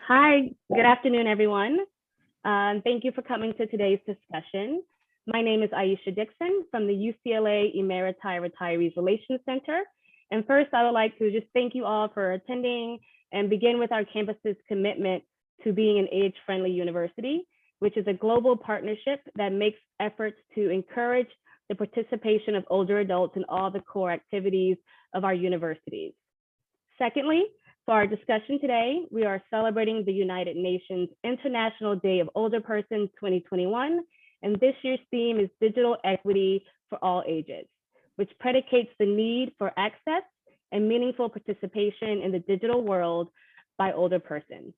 Hi, good afternoon, everyone. Thank you for coming to today's discussion. My name is Aisha Dixon from the UCLA Emeriti Retirees Relations Center. And first, I would like to just thank you all for attending and begin with our campus's commitment to being an age-friendly university, which is a global partnership that makes efforts to encourage the participation of older adults in all the core activities of our universities. Secondly, for our discussion today, we are celebrating the United Nations International Day of Older Persons 2021, and this year's theme is Digital Equity for All Ages, which predicates the need for access and meaningful participation in the digital world by older persons.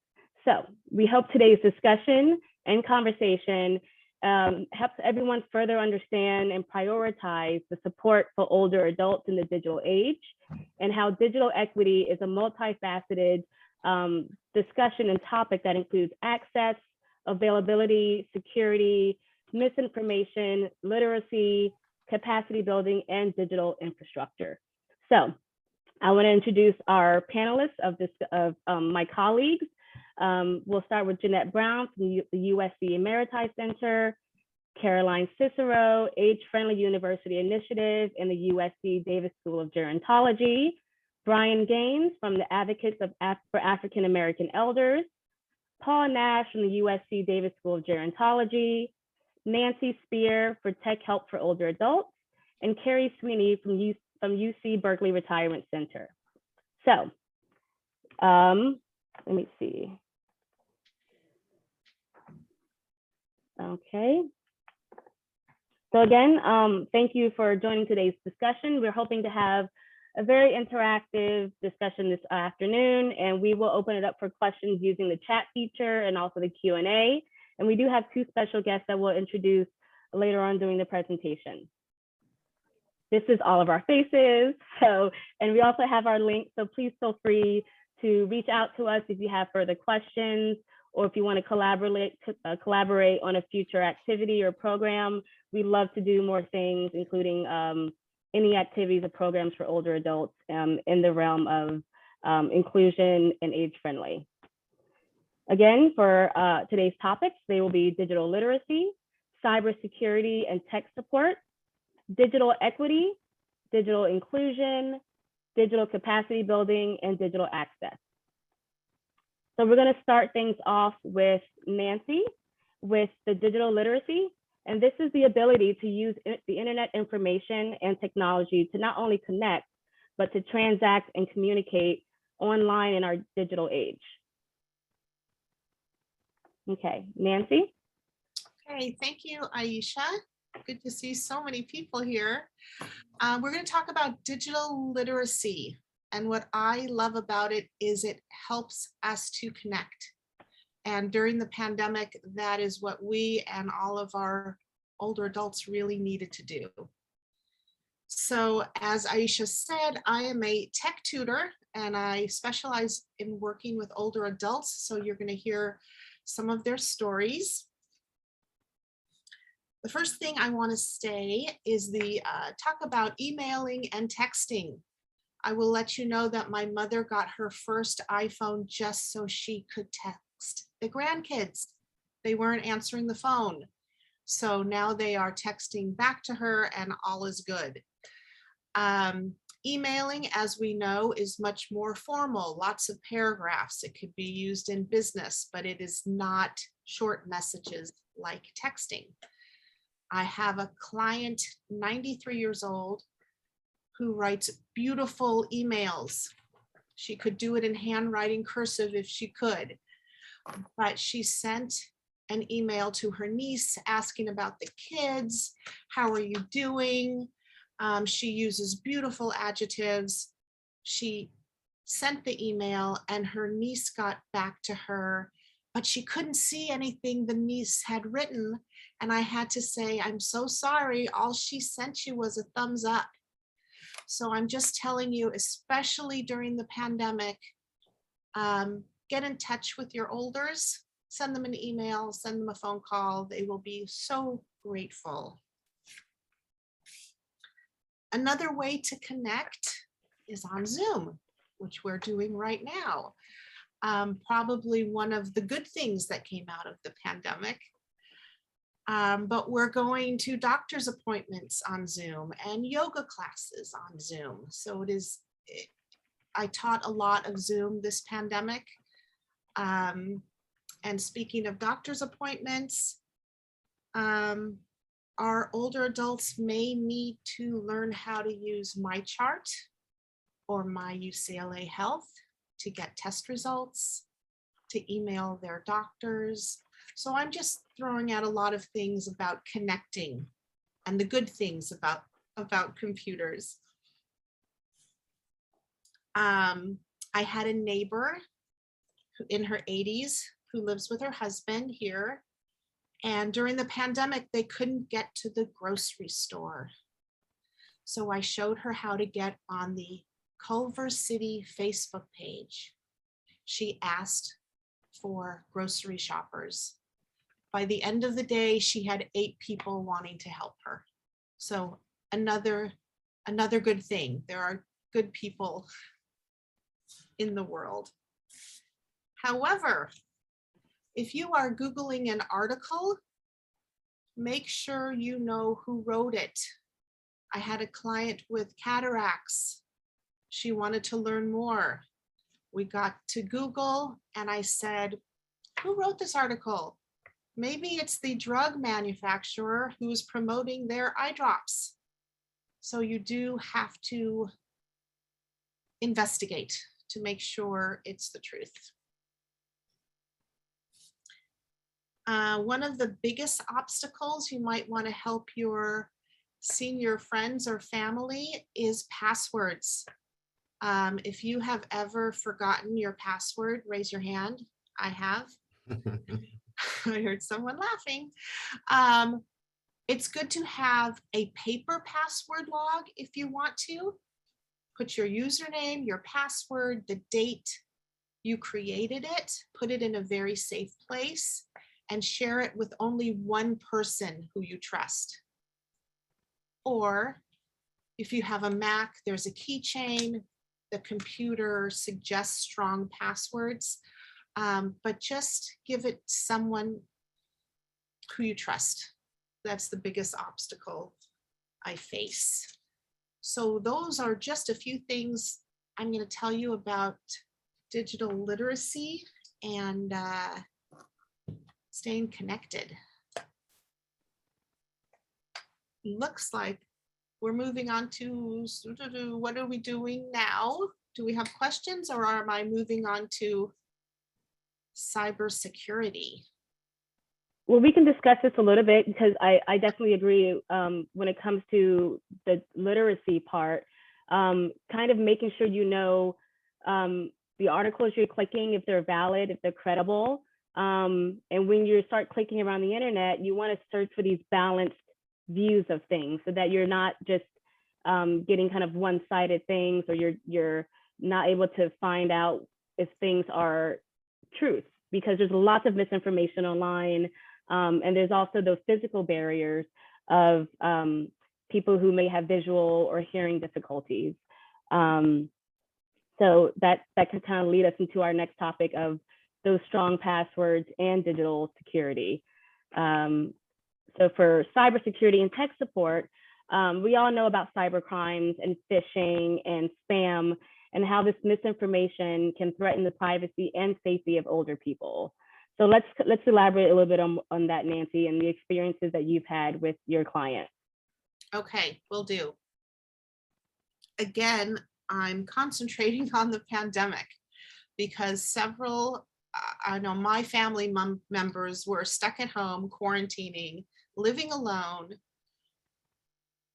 So we hope today's discussion and conversation helps everyone further understand and prioritize the support for older adults in the digital age, and how digital equity is a multifaceted discussion and topic that includes access, availability, security, misinformation, literacy, capacity building, and digital infrastructure. So I want to introduce our panelists of my colleagues. We'll start with Jeanette Brown from the USC Emeriti Center, Caroline Cicero, Age-Friendly University Initiative in the USC Davis School of Gerontology, Brian Gaines from the Advocacy for African American Elders, Paul Nash from the USC Davis School of Gerontology, Nancy Spear for Tech Help for Older Adults, and Carrie Sweeney from UC Berkeley Retirement Center. So let me see. Okay. So again, thank you for joining today's discussion. We're hoping to have a very interactive discussion this afternoon, and we will open it up for questions using the chat feature and also the Q&A. And we do have two special guests that we'll introduce later on during the presentation. This is all of our faces. And we also have our link, so please feel free to reach out to us if you have further questions, or if you want to collaborate on a future activity or program. We'd love to do more things, including any activities or programs for older adults in the realm of inclusion and age-friendly. Again, for today's topics, they will be digital literacy, cybersecurity and tech support, digital equity, digital inclusion, digital capacity building, and digital access. So we're going to start things off with Nancy with the digital literacy. And this is the ability to use the internet information and technology to not only connect, but to transact and communicate online in our digital age. Okay, Nancy. Okay, thank you, Aisha. Good to see so many people here. We're going to talk about digital literacy. And what I love about it is it helps us to connect. And during the pandemic, that is what we and all of our older adults really needed to do. So as Aisha said, I am a tech tutor and I specialize in working with older adults. So you're going to hear some of their stories. The first thing I want to say is talk about emailing and texting. I will let you know that my mother got her first iPhone just so she could text the grandkids. They weren't answering the phone. So now they are texting back to her and all is good. Emailing, as we know, is much more formal, lots of paragraphs. It could be used in business, but it is not short messages like texting. I have a client, 93 years old, who writes beautiful emails. She could do it in handwriting cursive if she could, but she sent an email to her niece asking about the kids. How are you doing? She uses beautiful adjectives. She sent the email and her niece got back to her, but she couldn't see anything the niece had written. And I had to say, I'm so sorry. All she sent you was a thumbs up. So I'm just telling you, especially during the pandemic, get in touch with your elders, send them an email, send them a phone call. They will be so grateful. Another way to connect is on Zoom, which we're doing right now. Probably one of the good things that came out of the pandemic. But we're going to doctor's appointments on Zoom and yoga classes on Zoom. So I taught a lot of Zoom this pandemic. And speaking of doctor's appointments, our older adults may need to learn how to use MyChart or My UCLA Health to get test results, to email their doctors. So I'm just throwing out a lot of things about connecting and the good things about computers. I had a neighbor in her 80s who lives with her husband here. And during the pandemic, they couldn't get to the grocery store. So I showed her how to get on the Culver City Facebook page. She asked for grocery shoppers. By the end of the day, she had 8 people wanting to help her. So another good thing. There are good people in the world. However, if you are Googling an article, make sure you know who wrote it. I had a client with cataracts. She wanted to learn more. We got to Google and I said, who wrote this article? Maybe it's the drug manufacturer who's promoting their eye drops. So you do have to investigate to make sure it's the truth. One of the biggest obstacles you might want to help your senior friends or family is passwords. If you have ever forgotten your password, raise your hand. I have. I heard someone laughing. It's good to have a paper password log if you want to. Put your username, your password, the date you created it, put it in a very safe place, and share it with only one person who you trust. Or if you have a Mac, there's a keychain. The computer suggests strong passwords, but just give it someone who you trust. That's the biggest obstacle I face. So those are just a few things I'm going to tell you about digital literacy and staying connected. Looks like we're moving on to what are we doing now? Do we have questions or am I moving on to cybersecurity? Well, we can discuss this a little bit because I definitely agree when it comes to the literacy part, kind of making sure you know the articles you're clicking, if they're valid, if they're credible. And when you start clicking around the internet, you want to search for these balanced views of things so that you're not just getting kind of one-sided things, or you're not able to find out if things are truth, because there's lots of misinformation online. And there's also those physical barriers of people who may have visual or hearing difficulties. So that could kind of lead us into our next topic of those strong passwords and digital security. So for cybersecurity and tech support, we all know about cyber crimes and phishing and spam, and how this misinformation can threaten the privacy and safety of older people. So let's elaborate a little bit on that, Nancy, and the experiences that you've had with your client. Okay, will do. Again, I'm concentrating on the pandemic because several, I know my family members were stuck at home, quarantining, living alone.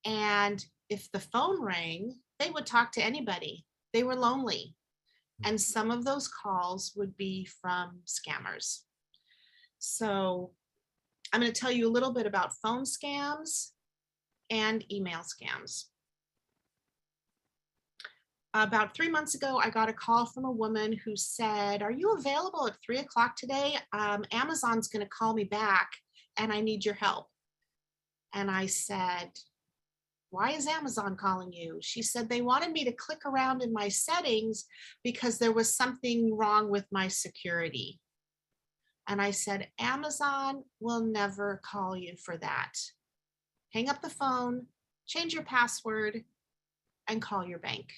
And if the phone rang, they would talk to anybody. They were lonely. And some of those calls would be from scammers. So I'm going to tell you a little bit about phone scams and email scams. About 3 months ago, I got a call from a woman who said, "Are you available at 3 o'clock today? Amazon's going to call me back and I need your help." And I said, why is Amazon calling you? She said they wanted me to click around in my settings because there was something wrong with my security. And I said, Amazon will never call you for that. Hang up the phone, change your password, and call your bank.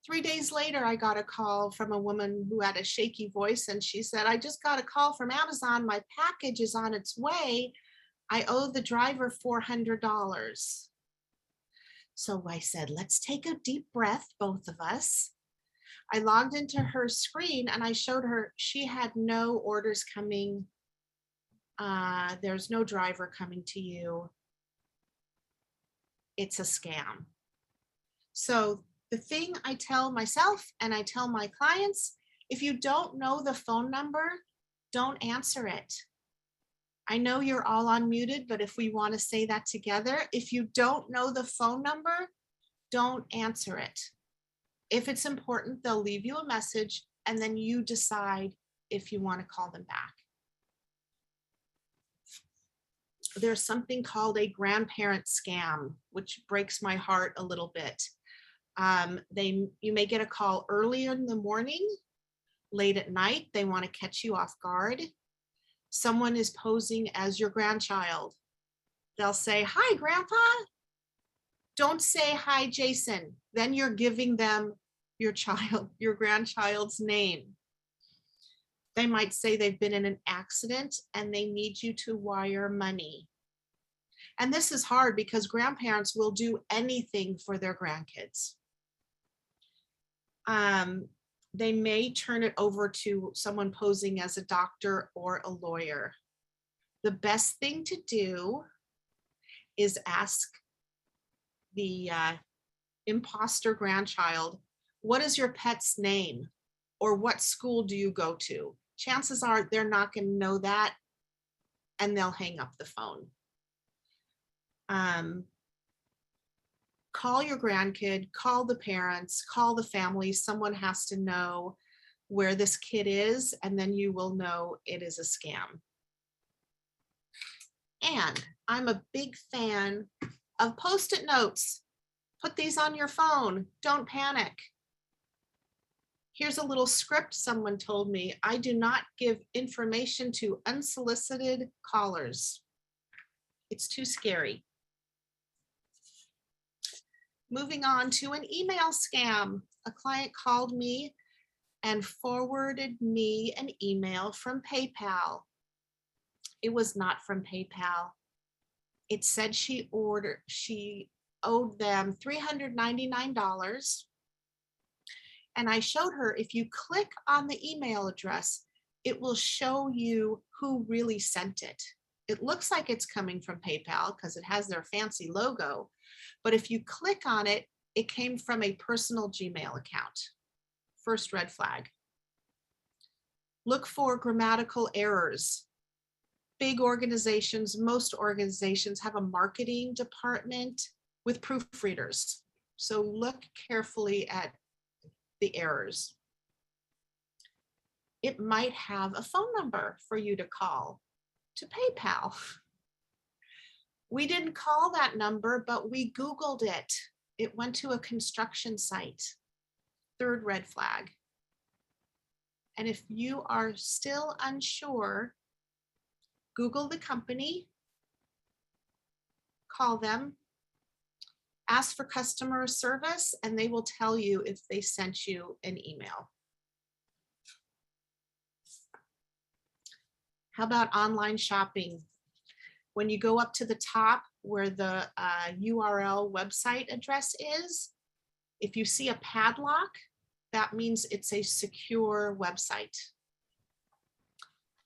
3 days later, I got a call from a woman who had a shaky voice, and she said, I just got a call from Amazon. My package is on its way. I owe the driver $400. So I said, let's take a deep breath, both of us. I logged into her screen and I showed her she had no orders coming. There's no driver coming to you. It's a scam. So the thing I tell myself and I tell my clients, if you don't know the phone number, don't answer it. I know you're all unmuted, but if we want to say that together, if you don't know the phone number, don't answer it. If it's important, they'll leave you a message and then you decide if you want to call them back. There's something called a grandparent scam, which breaks my heart a little bit. You may get a call early in the morning, late at night. They want to catch you off guard. Someone is posing as your grandchild. They'll say, hi, Grandpa. Don't say, hi, Jason. Then you're giving them your grandchild's name. They might say they've been in an accident and they need you to wire money. And this is hard because grandparents will do anything for their grandkids. They may turn it over to someone posing as a doctor or a lawyer. The best thing to do is ask the imposter grandchild, what is your pet's name? Or what school do you go to? Chances are they're not going to know that and they'll hang up the phone. Call your grandkid, call the parents, call the family. Someone has to know where this kid is, and then you will know it is a scam. And I'm a big fan of Post-it notes. Put these on your phone. Don't panic. Here's a little script someone told me. I do not give information to unsolicited callers. It's too scary. Moving on to an email scam. A client called me and forwarded me an email from PayPal. It was not from PayPal. It said she owed them $399. And I showed her, if you click on the email address, it will show you who really sent it. It looks like it's coming from PayPal because it has their fancy logo. But if you click on it, it came from a personal Gmail account. First red flag. Look for grammatical errors. Big organizations, most organizations have a marketing department with proofreaders. So look carefully at the errors. It might have a phone number for you to call to PayPal. We didn't call that number, but we Googled it. It went to a construction site. Third red flag. And if you are still unsure, Google the company, call them, ask for customer service, and they will tell you if they sent you an email. How about online shopping? When you go up to the top where the URL website address is, if you see a padlock, that means it's a secure website.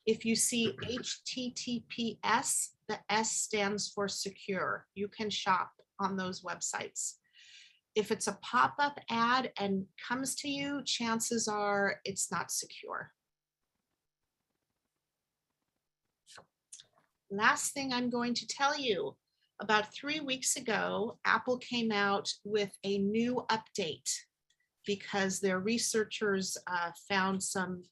If you see HTTPS, the S stands for secure. You can shop on those websites. If it's a pop-up ad and comes to you, chances are it's not secure. Last thing I'm going to tell you, about 3 weeks ago, Apple came out with a new update because their researchers found some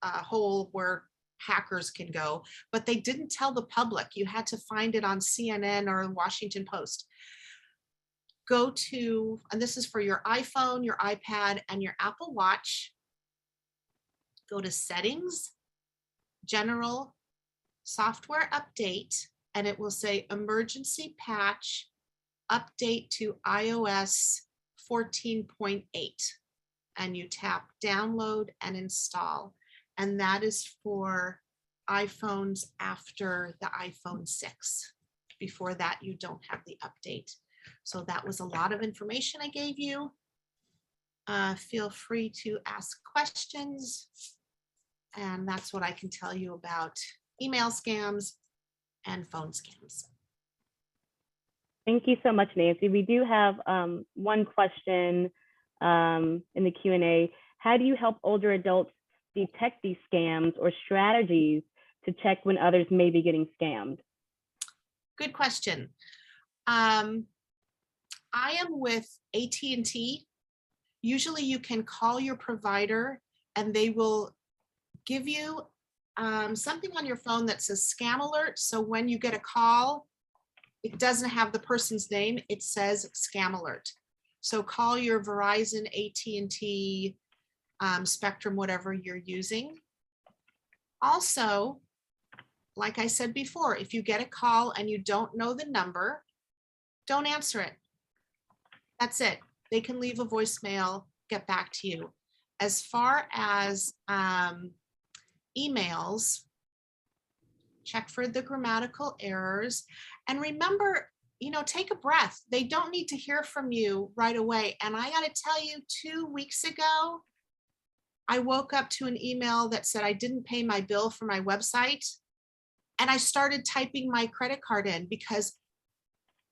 hole where hackers can go, but they didn't tell the public. You had to find it on CNN or Washington Post. go to, and this is for your iPhone, your iPad, and your Apple Watch. Go to Settings, General, Software Update, and it will say Emergency Patch Update to iOS 14.8. And you tap Download and Install. And that is for iPhones after the iPhone 6. Before that, you don't have the update. So that was a lot of information I gave you. Feel free to ask questions. And that's what I can tell you about email scams and phone scams. Thank you so much, Nancy. We do have one question in the Q&A. How do you help older adults detect these scams or strategies to check when others may be getting scammed? Good question. I am with AT&T. Usually you can call your provider and they will give you something on your phone that says scam alert. So when you get a call, it doesn't have the person's name, it says scam alert. So call your Verizon, AT&T, Spectrum, whatever you're using. Also, like I said before, if you get a call and you don't know the number, don't answer it. That's it. They can leave a voicemail, get back to you. As far as emails, check for the grammatical errors. And remember, take a breath. They don't need to hear from you right away. And I got to tell you, 2 weeks ago, I woke up to an email that said I didn't pay my bill for my website. And I started typing my credit card in because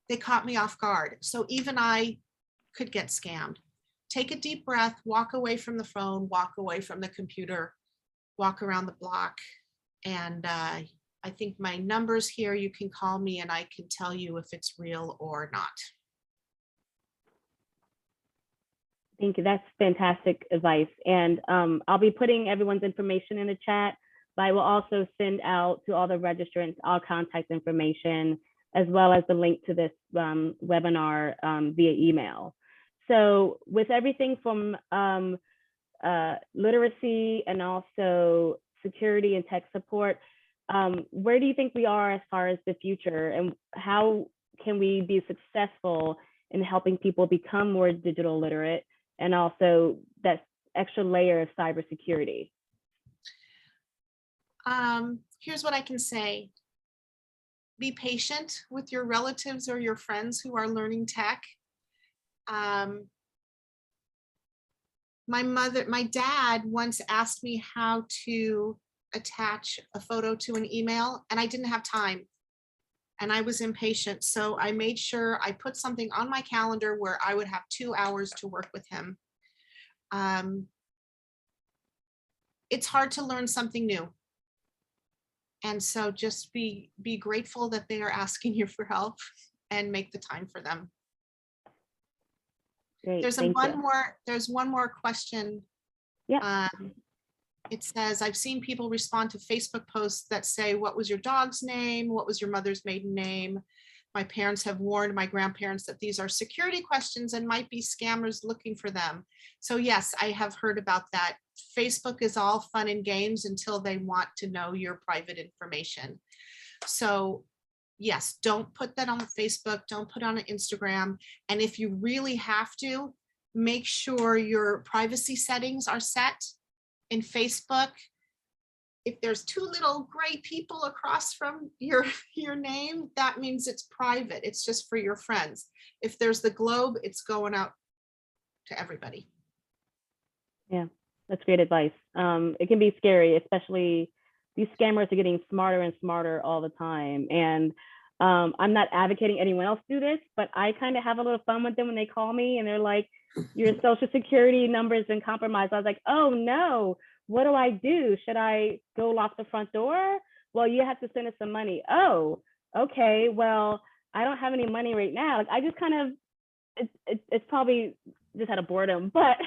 they caught me off guard. So even I could get scammed. Take a deep breath, walk away from the phone, walk away from the computer, walk around the block. And I think my number's here. You can call me and I can tell you if it's real or not. Thank you. That's fantastic advice. And I'll be putting everyone's information in the chat, but I will also send out to all the registrants our contact information, as well as the link to this webinar via email. So with everything from literacy and also security and tech support, where do you think we are as far as the future, and how can we be successful in helping people become more digital literate, and also that extra layer of cybersecurity? Here's what I can say. Be patient with your relatives or your friends who are learning tech. My dad once asked me how to attach a photo to an email, and I didn't have time and I was impatient. So I made sure I put something on my calendar where I would have 2 hours to work with him. It's hard to learn something new. And so just be grateful that they are asking you for help and make the time for them. Great, there's one more question. Yeah. It says, I've seen people respond to Facebook posts that say, what was your dog's name? What was your mother's maiden name? My parents have warned my grandparents that these are security questions and might be scammers looking for them. So yes, I have heard about that. Facebook is all fun and games until they want to know your private information. So yes, don't put that on Facebook, don't put it on Instagram. And if you really have to, make sure your privacy settings are set in Facebook. If there's 2 little gray people across from your name, that means it's private. It's just for your friends. If there's the globe, it's going out to everybody. Yeah, that's great advice. It can be scary, especially these scammers are getting smarter and smarter all the time. And I'm not advocating anyone else do this, but I kind of have a little fun with them when they call me and they're like, your social security number has been compromised. I was like, oh no, what do I do? Should I go lock the front door? Well, you have to send us some money. Oh, okay. Well, I don't have any money right now. Like, I just kind of, it's probably just out of boredom, but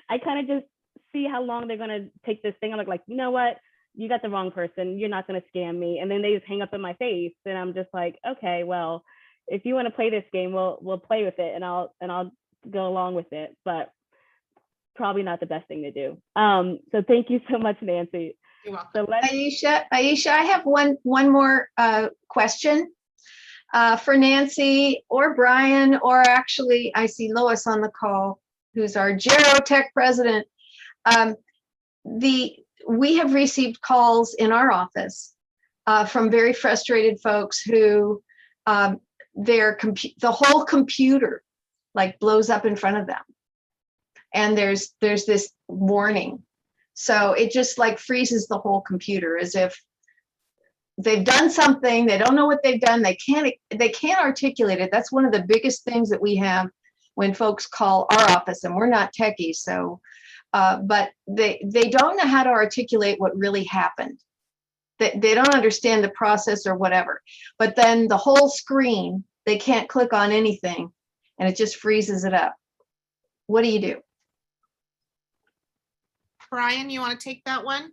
I kind of just see how long they're going to take this thing. I'm like, you know what? You got the wrong person. You're not going to scam me. And then they just hang up in my face. And I'm just like, okay, well, if you want to play this game, we'll play with it, and I'll go along with it, but probably not the best thing to do. So thank you so much, Nancy. You're welcome. So let's, Aisha, I have one more question for Nancy or Brian, or actually I see Lois on the call, who's our Gerotech president. We have received calls in our office from very frustrated folks who the whole computer like blows up in front of them, and there's this warning. So it just like freezes the whole computer, as if they've done something, they don't know what they've done, they can't articulate it. That's one of the biggest things that we have when folks call our office, and we're not techies, so but they don't know how to articulate what really happened. They don't understand the process or whatever. But then the whole screen, they can't click on anything, and it just freezes it up. What do you do? Brian, you want to take that one?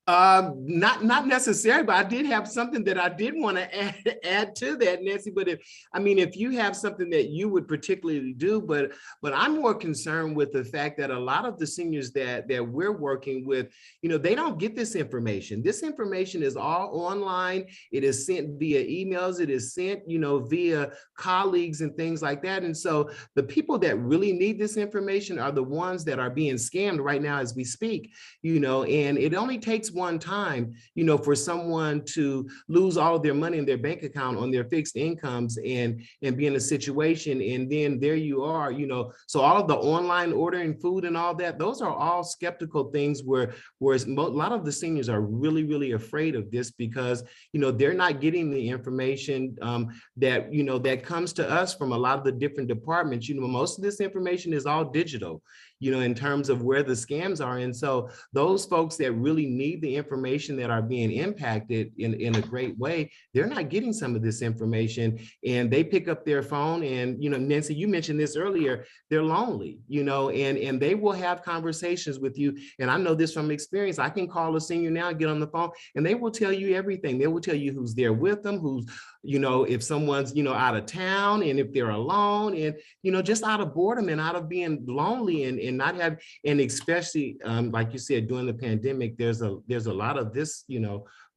Not necessarily, but I did have something that I did want to add to that, Nancy. But if you have something that you would particularly do, but I'm more concerned with the fact that a lot of the seniors that we're working with, they don't get this information. This information is all online. It is sent via emails. It is sent, via colleagues and things like that. And so the people that really need this information are the ones that are being scammed right now as we speak, and it only takes one time, for someone to lose all of their money in their bank account on their fixed incomes and be in a situation, and then there you are, so all of the online ordering food and all that, those are all skeptical things where a lot of the seniors are really, really afraid of this because, they're not getting the information that comes to us from a lot of the different departments. Most of this information is all digital, in terms of where the scams are. And so those folks that really need the information that are being impacted in a great way, they're not getting some of this information, and they pick up their phone and, Nancy, you mentioned this earlier, they're lonely, and they will have conversations with you. And I know this from experience. I can call a senior now, get on the phone, and they will tell you everything. They will tell you who's there with them, who's, if someone's, out of town, and if they're alone, and, just out of boredom and out of being lonely and not have, and especially like you said, during the pandemic, there's a lot of this,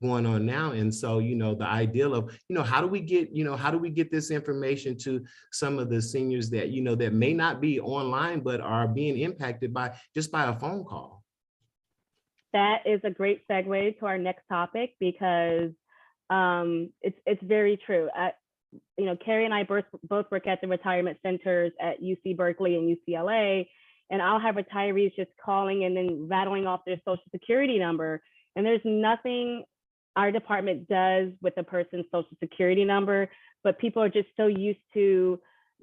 going on now. And so, the ideal of, how do we get this information to some of the seniors that, that may not be online, but are being impacted by a phone call? that is a great segue to our next topic, because it's very true. Carrie and I both work at the retirement centers at UC Berkeley and UCLA, and I'll have retirees just calling and then rattling off their social security number. And there's nothing our department does with a person's social security number, but people are just so used to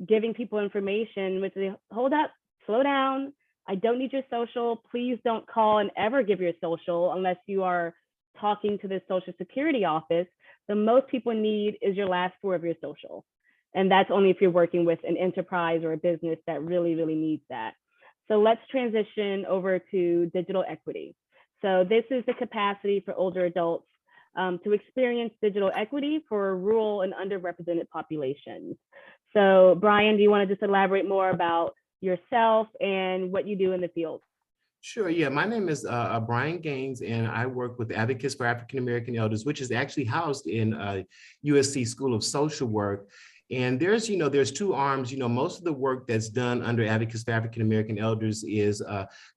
giving people information with the, hold up, slow down, I don't need your social, please don't call and ever give your social unless you are talking to the Social Security office. The most people need is your last four of your social. And that's only if you're working with an enterprise or a business that really, really needs that. So let's transition over to digital equity. So this is the capacity for older adults to experience digital equity for rural and underrepresented populations. So Brian, do you want to just elaborate more about yourself and what you do in the field? Sure. Yeah, my name is Brian Gaines, and I work with Advocacy for African American Elders, which is actually housed in USC School of Social Work. And there's two arms. Most of the work that's done under Advocacy for African American Elders is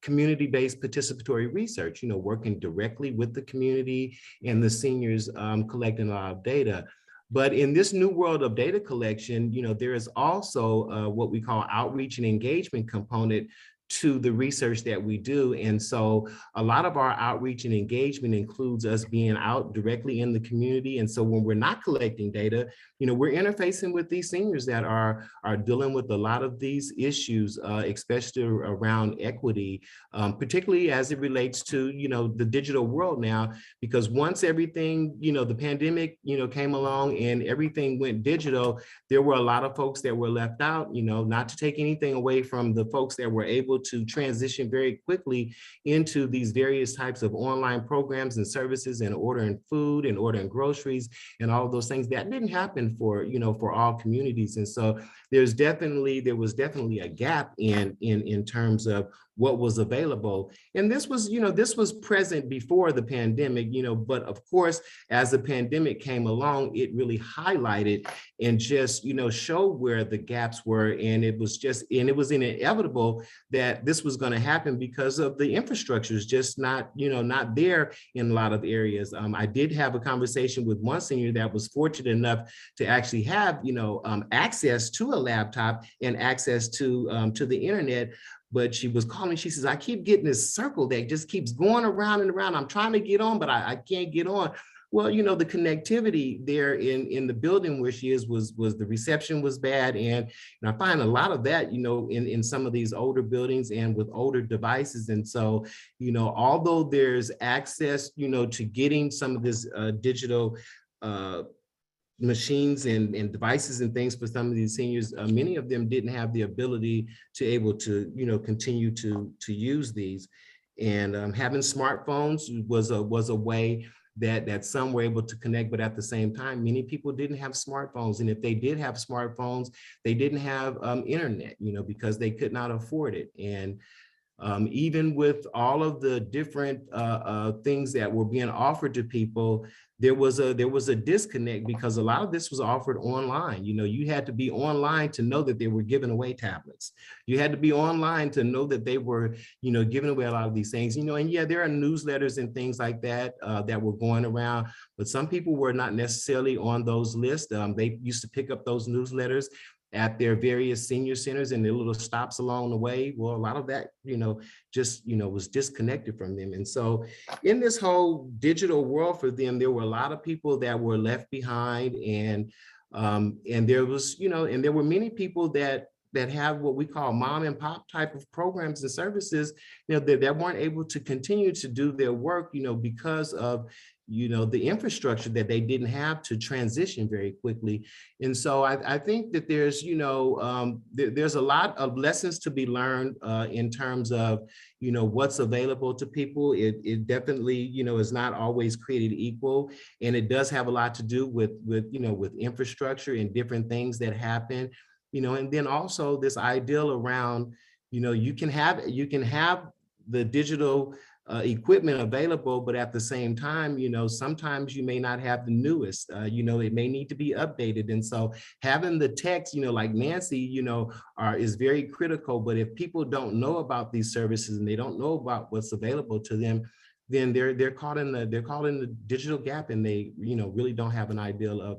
community-based participatory research, working directly with the community and the seniors, collecting a lot of data. But in this new world of data collection, there is also what we call outreach and engagement component to the research that we do. And so a lot of our outreach and engagement includes us being out directly in the community. And so when we're not collecting data, we're interfacing with these seniors that are dealing with a lot of these issues, especially around equity, particularly as it relates to, the digital world now, because once everything, the pandemic, came along and everything went digital, there were a lot of folks that were left out, not to take anything away from the folks that were able to transition very quickly into these various types of online programs and services and ordering food and ordering groceries and all of those things. That didn't happen for, for all communities. And so there was definitely a gap in terms of what was available. And this was present before the pandemic, but of course, as the pandemic came along, it really highlighted and just, showed where the gaps were. And it was inevitable that this was going to happen because of the infrastructure is just not there in a lot of areas. I did have a conversation with one senior that was fortunate enough to actually have, access to a laptop and access to the internet. But she was calling, she says, I keep getting this circle that just keeps going around and around. I'm trying to get on, but I can't get on. Well, the connectivity there in the building where she is was the reception was bad. And I find a lot of that, in some of these older buildings and with older devices. And so, although there's access, to getting some of this digital machines and devices and things for some of these seniors, many of them didn't have the ability to able to, continue to use these. And having smartphones was a way that some were able to connect, but at the same time, many people didn't have smartphones. And if they did have smartphones, they didn't have internet, because they could not afford it. And even with all of the different things that were being offered to people, there was a disconnect because a lot of this was offered online. You had to be online to know that they were giving away tablets. You had to be online to know that they were, giving away a lot of these things. And yeah, there are newsletters and things like that that were going around, but some people were not necessarily on those lists. They used to pick up those newsletters at their various senior centers and their little stops along the way. Well, a lot of that, just, was disconnected from them. And so in this whole digital world for them, there were a lot of people that were left behind. And there was, and there were many people that have what we call mom and pop type of programs and services, that weren't able to continue to do their work, because of, the infrastructure that they didn't have to transition very quickly. And so I think that there's, there's a lot of lessons to be learned in terms of, what's available to people. It definitely, is not always created equal. And it does have a lot to do with infrastructure and different things that happen, and then also this ideal around, you can have the digital equipment available, but at the same time, sometimes you may not have the newest, it may need to be updated. And so having the text, like Nancy, is very critical. But if people don't know about these services and they don't know about what's available to them, then they're caught in the digital gap, and they, really don't have an idea of,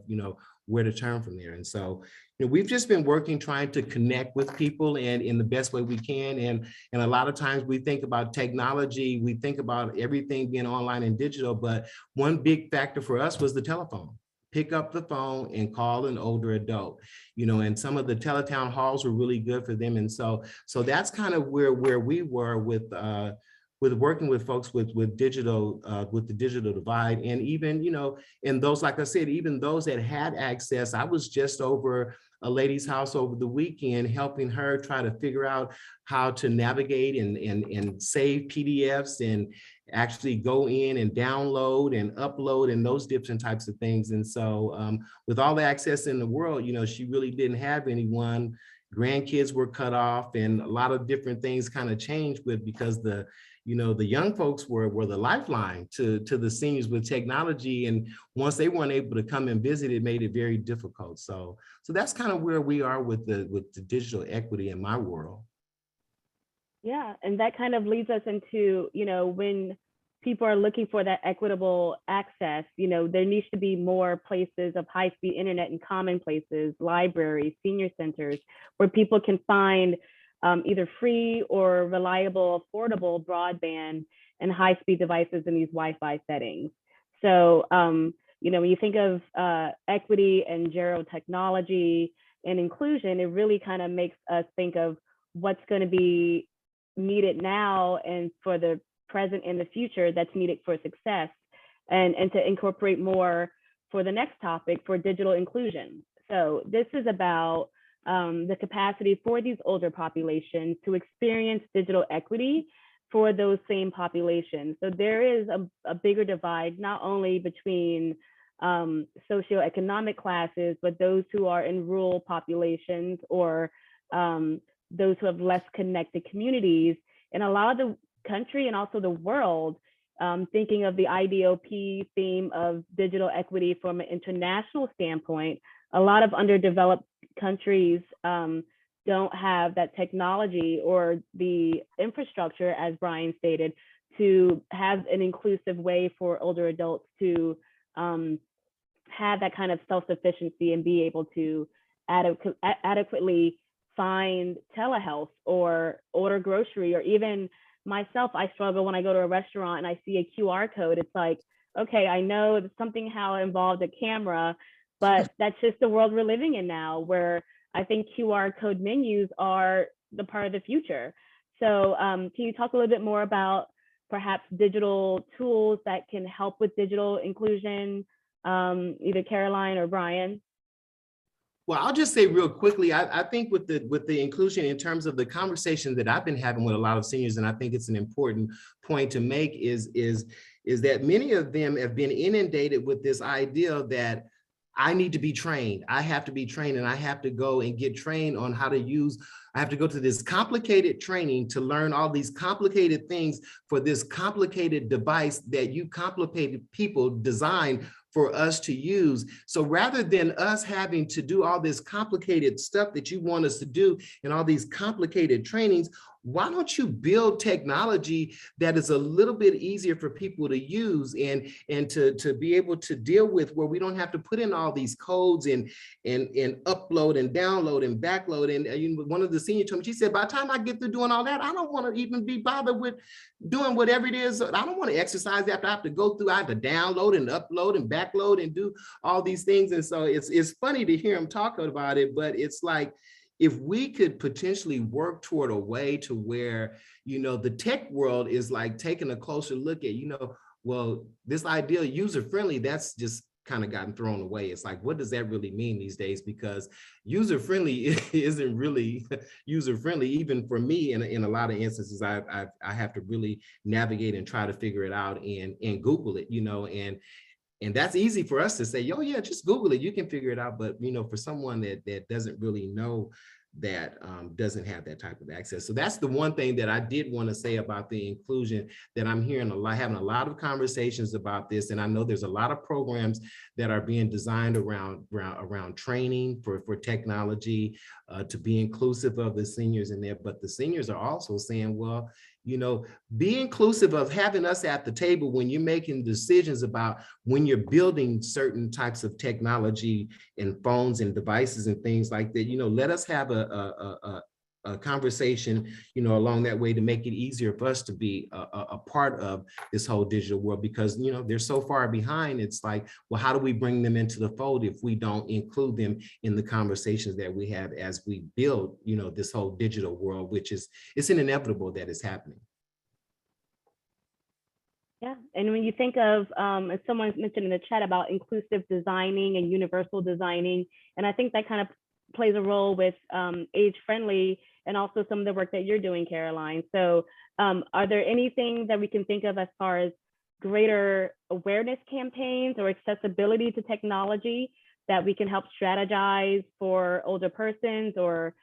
where to turn from there. And so, we've just been working, trying to connect with people and in the best way we can. And a lot of times we think about technology, we think about everything being online and digital, but one big factor for us was the telephone. Pick up the phone and call an older adult, and some of the teletown halls were really good for them. And so that's kind of where we were with working with folks with digital, with the digital divide. And even, and those, like I said, even those that had access, I was just over a lady's house over the weekend, helping her try to figure out how to navigate and save PDFs and actually go in and download and upload and those different types of things. And so with all the access in the world, she really didn't have anyone. Grandkids were cut off, and a lot of different things kind of changed because the young folks were the lifeline to the seniors with technology. And once they weren't able to come and visit, it made it very difficult. So that's kind of where we are with the digital equity in my world. Yeah, and that kind of leads us into, when people are looking for that equitable access, there needs to be more places of high-speed internet in common places, libraries, senior centers, where people can find either free or reliable, affordable broadband and high-speed devices in these Wi-Fi settings. So, when you think of equity and gerotechnology and inclusion, it really kind of makes us think of what's going to be needed now and for the present and the future that's needed for success, and to incorporate more for the next topic for digital inclusion. So this is about the capacity for these older populations to experience digital equity for those same populations. So there is a bigger divide, not only between socioeconomic classes, but those who are in rural populations or those who have less connected communities. And a lot of the country and also the world, thinking of the IDOP theme of digital equity from an international standpoint, a lot of underdeveloped countries don't have that technology or the infrastructure, as Brian stated, to have an inclusive way for older adults to have that kind of self-sufficiency and be able to adequately find telehealth or order grocery. Or even myself, I struggle when I go to a restaurant and I see a QR code. It's like, okay, I know it's something how it involved a camera, but that's just the world we're living in now, where I think QR code menus are the part of the future. So can you talk a little bit more about perhaps digital tools that can help with digital inclusion, either Caroline or Brian? Well, I'll just say real quickly, I think with the inclusion in terms of the conversation that I've been having with a lot of seniors, and I think it's an important point to make, is that many of them have been inundated with this idea that I need to be trained. I have to be trained, and I have to go and get trained on how to use, I have to go to this complicated training to learn all these complicated things for this complicated device that you complicated people designed for us to use. So rather than us having to do all this complicated stuff that you want us to do and all these complicated trainings, why don't you build technology that is a little bit easier for people to use and to be able to deal with, where we don't have to put in all these codes and upload and download and backload. And one of the seniors told me, she said, by the time I get through doing all that, I don't want to even be bothered with doing whatever it is. I don't want to exercise after I have to go through, I have to download and upload and backload and do all these things. And so it's funny to hear him talk about it, but it's like, if we could potentially work toward a way to where, the tech world is like taking a closer look at, well, this ideal user-friendly, that's just kind of gotten thrown away. It's like, what does that really mean these days? Because user-friendly isn't really user-friendly, even for me. In a lot of instances, I have to really navigate and try to figure it out and Google it, and that's easy for us to say, oh yeah, just Google it, you can figure it out. But for someone that doesn't really know, that doesn't have that type of access. So that's the one thing that I did want to say about the inclusion, that I'm hearing having a lot of conversations about this. And I know there's a lot of programs that are being designed around training for technology to be inclusive of the seniors in there. But the seniors are also saying, well, be inclusive of having us at the table when you're making decisions about when you're building certain types of technology and phones and devices and things like that. Let us have a conversation, along that way to make it easier for us to be a part of this whole digital world, because, they're so far behind. It's like, well, how do we bring them into the fold if we don't include them in the conversations that we have as we build, this whole digital world, which it's inevitable that it's happening. Yeah, and when you think of, as someone mentioned in the chat about inclusive designing and universal designing, and I think that kind of plays a role with age-friendly and also some of the work that you're doing, Caroline. So are there anything that we can think of as far as greater awareness campaigns or accessibility to technology that we can help strategize for older persons, or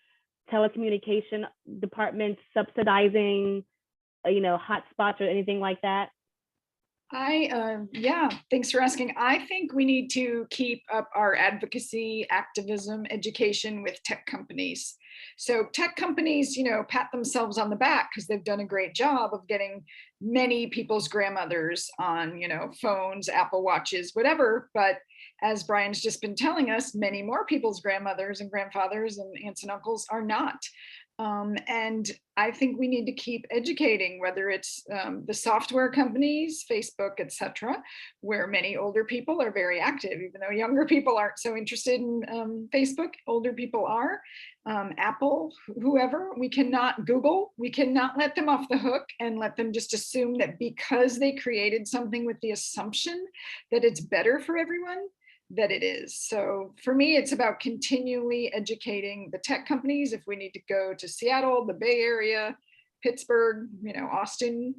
telecommunication departments subsidizing, hotspots or anything like that? Yeah, thanks for asking. I think we need to keep up our advocacy, activism, education with tech companies. So tech companies, pat themselves on the back because they've done a great job of getting many people's grandmothers on, phones, Apple Watches, whatever. But as Brian's just been telling us, many more people's grandmothers and grandfathers and aunts and uncles are not. And I think we need to keep educating, whether it's the software companies, Facebook, etc., where many older people are very active, even though younger people aren't so interested in Facebook, older people are. Apple, whoever, we cannot Google, we cannot let them off the hook and let them just assume that because they created something with the assumption that it's better for everyone, that it is. So for me, it's about continually educating the tech companies. If we need to go to Seattle, the Bay Area, Pittsburgh, Austin,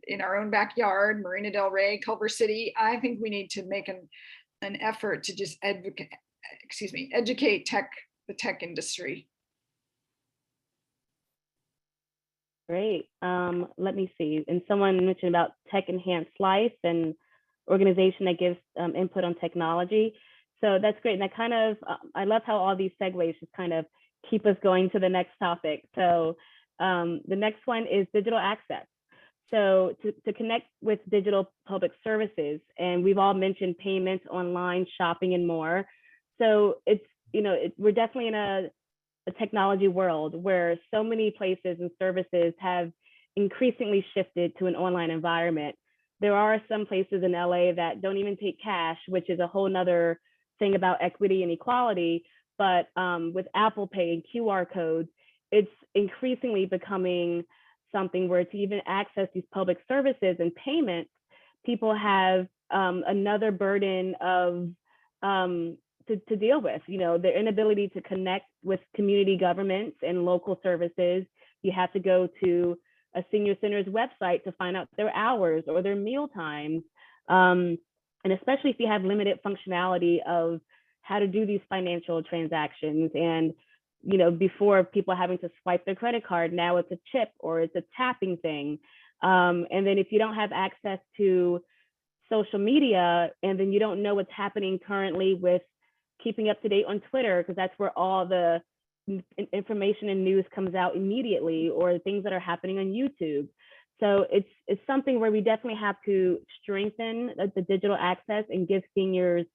in our own backyard, Marina Del Rey, Culver City, I think we need to make an effort to just educate the tech industry. Great. Let me see. And someone mentioned about Tech Enhanced Life and organization that gives input on technology. So that's great. And that kind of, I love how all these segues just kind of keep us going to the next topic. So the next one is digital access. So to connect with digital public services, and we've all mentioned payments, online shopping, and more. So it's, we're definitely in a technology world where so many places and services have increasingly shifted to an online environment. There are some places in LA that don't even take cash, which is a whole nother thing about equity and equality. But with Apple Pay and QR codes, it's increasingly becoming something where to even access these public services and payments, people have another burden of to deal with, their inability to connect with community governments and local services. You have to go to a senior center's website to find out their hours or their meal times. And especially if you have limited functionality of how to do these financial transactions. And, before people having to swipe their credit card, now it's a chip or it's a tapping thing. And then if you don't have access to social media, and then you don't know what's happening currently with keeping up to date on Twitter, because that's where all the information and news comes out immediately, or things that are happening on YouTube. So it's something where we definitely have to strengthen the digital access and give seniors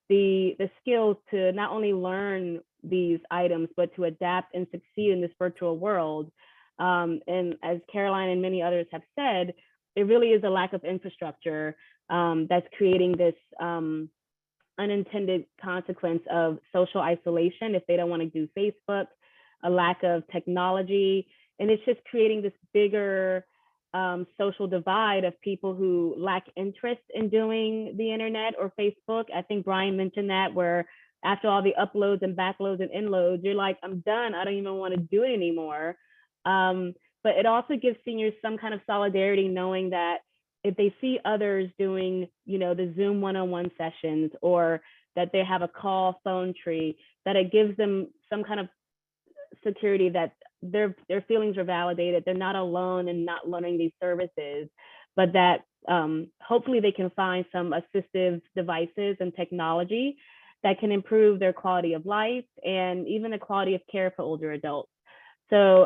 the skills to not only learn these items, but to adapt and succeed in this virtual world. And as Caroline and many others have said, it really is a lack of infrastructure that's creating this unintended consequence of social isolation if they don't want to do Facebook, a lack of technology, and it's just creating this bigger social divide of people who lack interest in doing the internet or Facebook. I think Brian mentioned that, where after all the uploads and backloads and inloads, you're like, I'm done, I don't even want to do it anymore. But it also gives seniors some kind of solidarity, knowing that if they see others doing, the Zoom one-on-one sessions, or that they have a call phone tree, that it gives them some kind of security that their feelings are validated, they're not alone and not learning these services, but that hopefully they can find some assistive devices and technology that can improve their quality of life and even the quality of care for older adults. So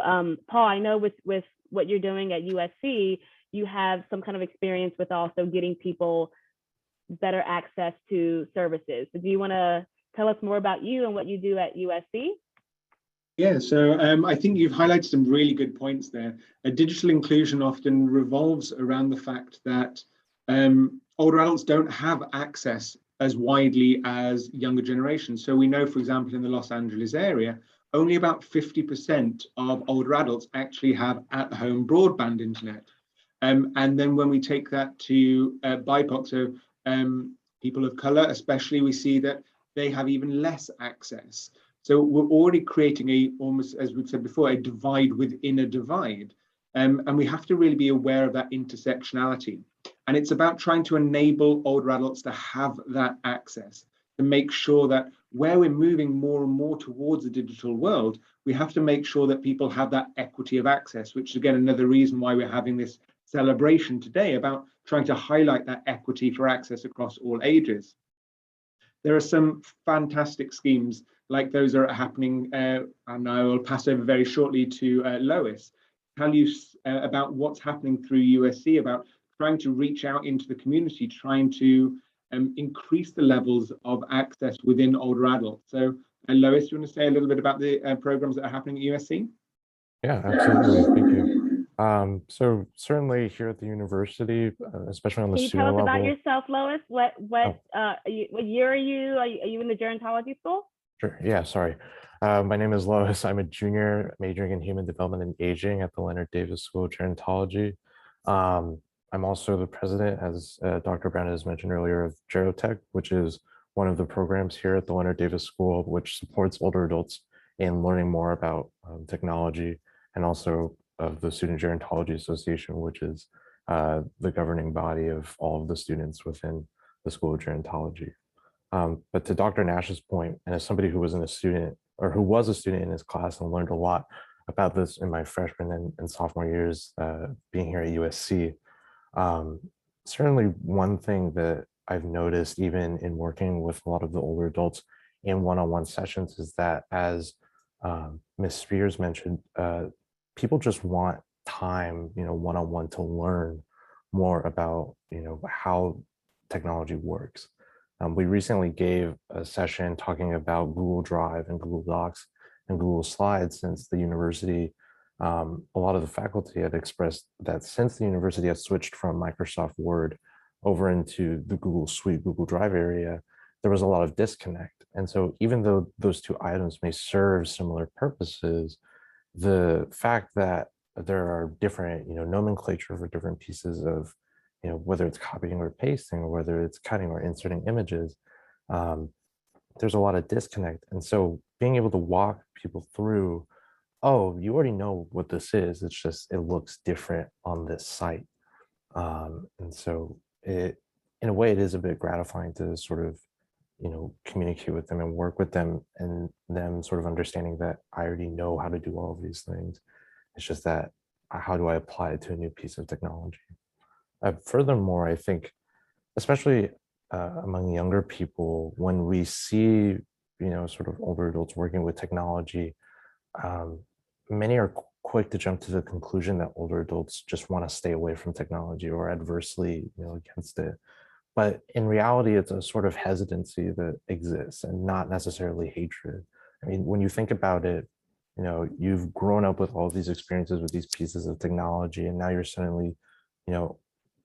Paul, I know with what you're doing at USC, you have some kind of experience with also getting people better access to services. So do you want to tell us more about you and what you do at USC? Yeah, so I think you've highlighted some really good points there. Digital inclusion often revolves around the fact that older adults don't have access as widely as younger generations. So we know, for example, in the Los Angeles area, only about 50% of older adults actually have at-home broadband internet. And then when we take that to BIPOC, so people of color especially, we see that they have even less access. So we're already creating almost, as we've said before, a divide within a divide. And we have to really be aware of that intersectionality. And it's about trying to enable older adults to have that access, to make sure that where we're moving more and more towards the digital world, we have to make sure that people have that equity of access, which is again another reason why we're having this celebration today about trying to highlight that equity for access across all ages. There are some fantastic schemes like those that are happening, and I will pass over very shortly to Lois, tell you about what's happening through USC, about trying to reach out into the community, trying to increase the levels of access within older adults. So Lois, you want to say a little bit about the programs that are happening at USC? Yeah, absolutely. Thank you. So certainly here at the university, especially on the student level. Can you tell us about yourself, Lois? What year are you? Are you in the gerontology school? Sure. Yeah, sorry. My name is Lois. I'm a junior majoring in human development and aging at the Leonard Davis School of Gerontology. I'm also the president, as Dr. Brown has mentioned earlier, of Gerotech, which is one of the programs here at the Leonard Davis School, which supports older adults in learning more about technology, and also of the Student Gerontology Association, which is the governing body of all of the students within the School of Gerontology. But to Dr. Nash's point, and as somebody who was a student in his class and learned a lot about this in my freshman and sophomore years being here at USC, certainly one thing that I've noticed even in working with a lot of the older adults in one-on-one sessions is that, as Ms. Spears mentioned, people just want time, one-on-one to learn more about, how technology works. We recently gave a session talking about Google Drive and Google Docs and Google Slides, since the university, a lot of the faculty had expressed that since the university has switched from Microsoft Word over into the Google Suite, Google Drive area, there was a lot of disconnect. And so even though those two items may serve similar purposes, the fact that there are different, nomenclature for different pieces of, whether it's copying or pasting, or whether it's cutting or inserting images, there's a lot of disconnect. And so being able to walk people through, oh, you already know what this is, it's just, it looks different on this site. And so in a way, it is a bit gratifying to sort of, communicate with them and work with them, and them sort of understanding that I already know how to do all of these things. It's just that, how do I apply it to a new piece of technology? Furthermore, I think, especially among younger people, when we see, sort of older adults working with technology, many are quick to jump to the conclusion that older adults just want to stay away from technology or adversely, against it. But in reality, it's a sort of hesitancy that exists, and not necessarily hatred. I mean, when you think about it, you've grown up with all these experiences with these pieces of technology, and now you're suddenly,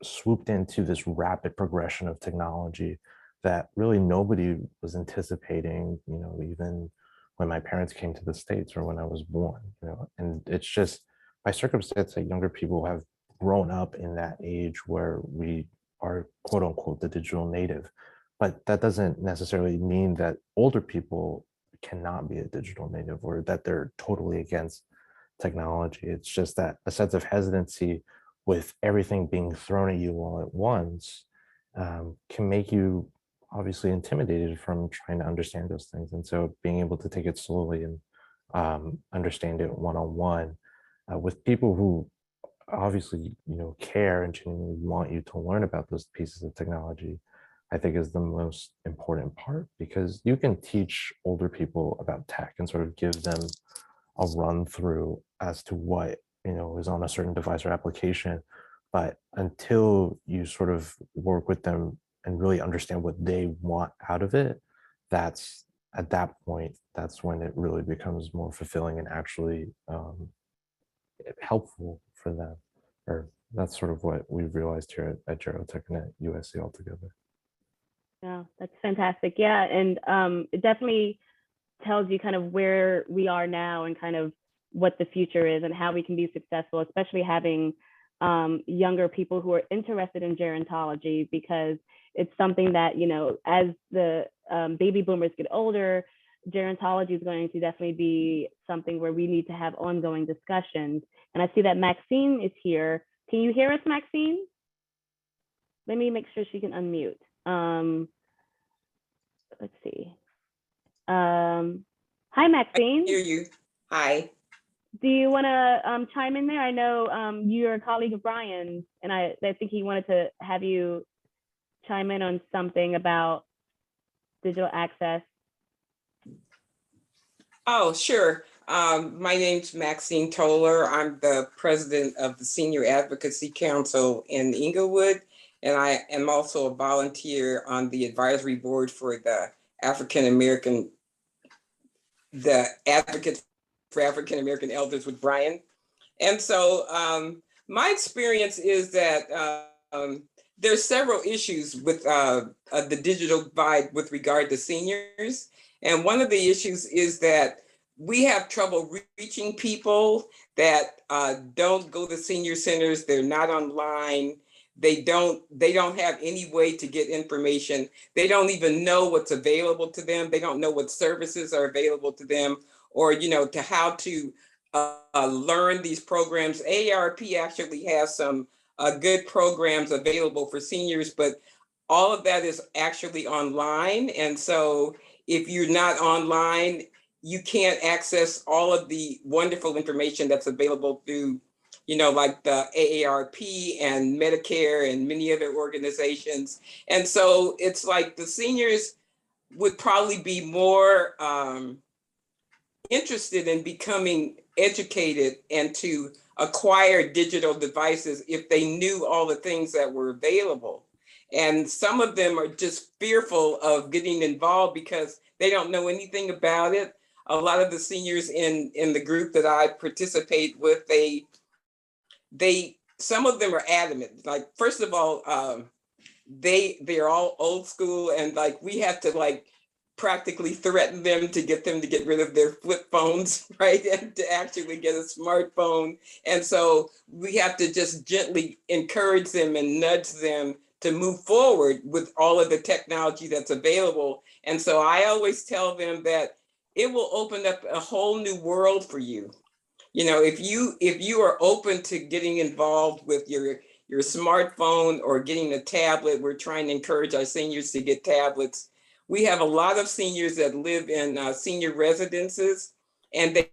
swooped into this rapid progression of technology that really nobody was anticipating, even when my parents came to the States or when I was born, and it's just by circumstance that younger people have grown up in that age where we are, quote unquote, the digital native. But that doesn't necessarily mean that older people cannot be a digital native, or that they're totally against technology. It's just that a sense of hesitancy with everything being thrown at you all at once can make you obviously intimidated from trying to understand those things. And so being able to take it slowly and understand it one-on-one with people who obviously, care and genuinely want you to learn about those pieces of technology, I think is the most important part, because you can teach older people about tech and sort of give them a run through as to what, is on a certain device or application. But until you sort of work with them and really understand what they want out of it, that's at that point, that's when it really becomes more fulfilling and actually helpful for them. Or that's sort of what we've realized here at Gerotech and at USC altogether. Yeah, that's fantastic. Yeah, and it definitely tells you kind of where we are now and kind of what the future is and how we can be successful, especially having younger people who are interested in gerontology, because it's something that, as the baby boomers get older, gerontology is going to definitely be something where we need to have ongoing discussions. And I see that Maxine is here. Can you hear us, Maxine? Let me make sure she can unmute. Let's see. Hi, Maxine. I hear you. Hi. Do you want to chime in there? I know you're a colleague of Brian's, and I think he wanted to have you chime in on something about digital access. Oh, sure. My name's Maxine Toller. I'm the president of the Senior Advocacy Council in Inglewood, and I am also a volunteer on the advisory board for the Advocates for African American Elders with Brian. And so my experience is that there's several issues with the digital divide with regard to seniors. And one of the issues is that we have trouble reaching people that don't go to senior centers. They're not online. They don't have any way to get information. They don't even know what's available to them. They don't know what services are available to them, or to how to learn these programs. AARP actually has some good programs available for seniors, but all of that is actually online. And so if you're not online, you can't access all of the wonderful information that's available through, like the AARP and Medicare and many other organizations. And so it's like the seniors would probably be more interested in becoming educated and to acquire digital devices if they knew all the things that were available. And some of them are just fearful of getting involved because they don't know anything about it. A lot of the seniors in the group that I participate with, some of them are adamant. Like, first of all, they're all old school, and like we have to like practically threaten them to get rid of their flip phones, right? And to actually get a smartphone. And so we have to just gently encourage them and nudge them to move forward with all of the technology that's available. And so I always tell them that it will open up a whole new world for you. If you are open to getting involved with your smartphone or getting a tablet, we're trying to encourage our seniors to get tablets. We have a lot of seniors that live in senior residences, and they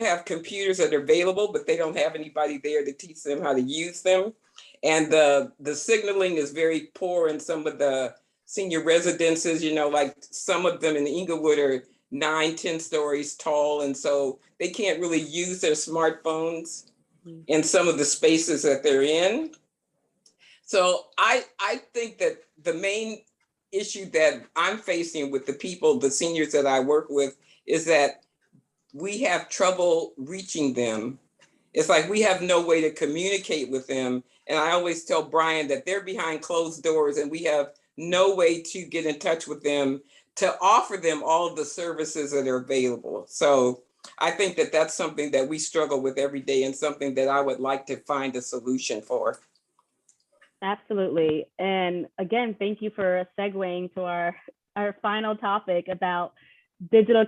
have computers that are available, but they don't have anybody there to teach them how to use them. And the signaling is very poor in some of the senior residences, like some of them in Inglewood are 9-10 stories tall. And so they can't really use their smartphones in some of the spaces that they're in. So I think that the main issue that I'm facing with the seniors that I work with, is that we have trouble reaching them. It's like we have no way to communicate with them. And I always tell Brian that they're behind closed doors and we have no way to get in touch with them to offer them all of the services that are available. So I think that that's something that we struggle with every day and something that I would like to find a solution for. Absolutely. And again, thank you for segueing to our final topic about digital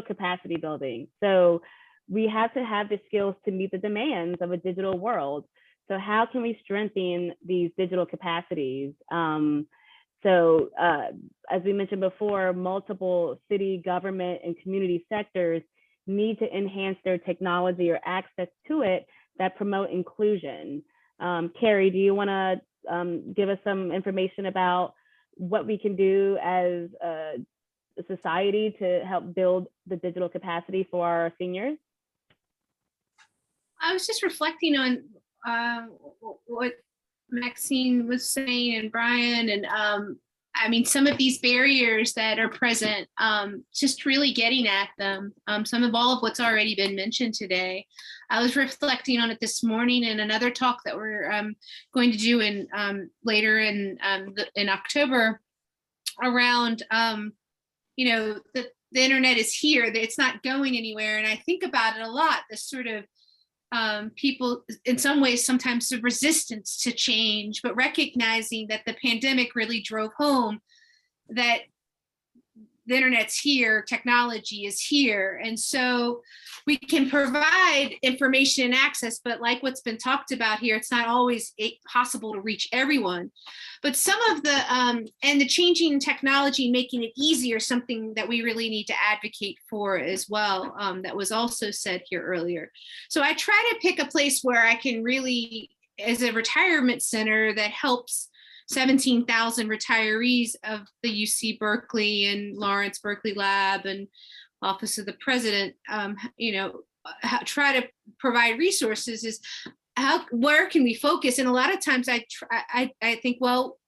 capacity building. So we have to have the skills to meet the demands of a digital world. So how can we strengthen these digital capacities? As we mentioned before, multiple city, government, and community sectors need to enhance their technology or access to it that promote inclusion. Carrie, do you want to give us some information about what we can do as a society to help build the digital capacity for our seniors? I was just reflecting on what Maxine was saying and Brian, and I mean, some of these barriers that are present, just really getting at them, some of all of what's already been mentioned today. I was reflecting on it this morning in another talk that we're going to do in later in October around, the internet is here, it's not going anywhere. And I think about it a lot, this sort of people in some ways sometimes the resistance to change, but recognizing that the pandemic really drove home that the internet's here, technology is here. And so we can provide information and access, but like what's been talked about here, it's not always possible to reach everyone. But some of the, and the changing technology, making it easier, something that we really need to advocate for as well, that was also said here earlier. So I try to pick a place where I can really, as a retirement center that helps 17,000 retirees of the UC Berkeley and Lawrence Berkeley Lab and Office of the President, try to provide resources is where can we focus? And a lot of times I think, well,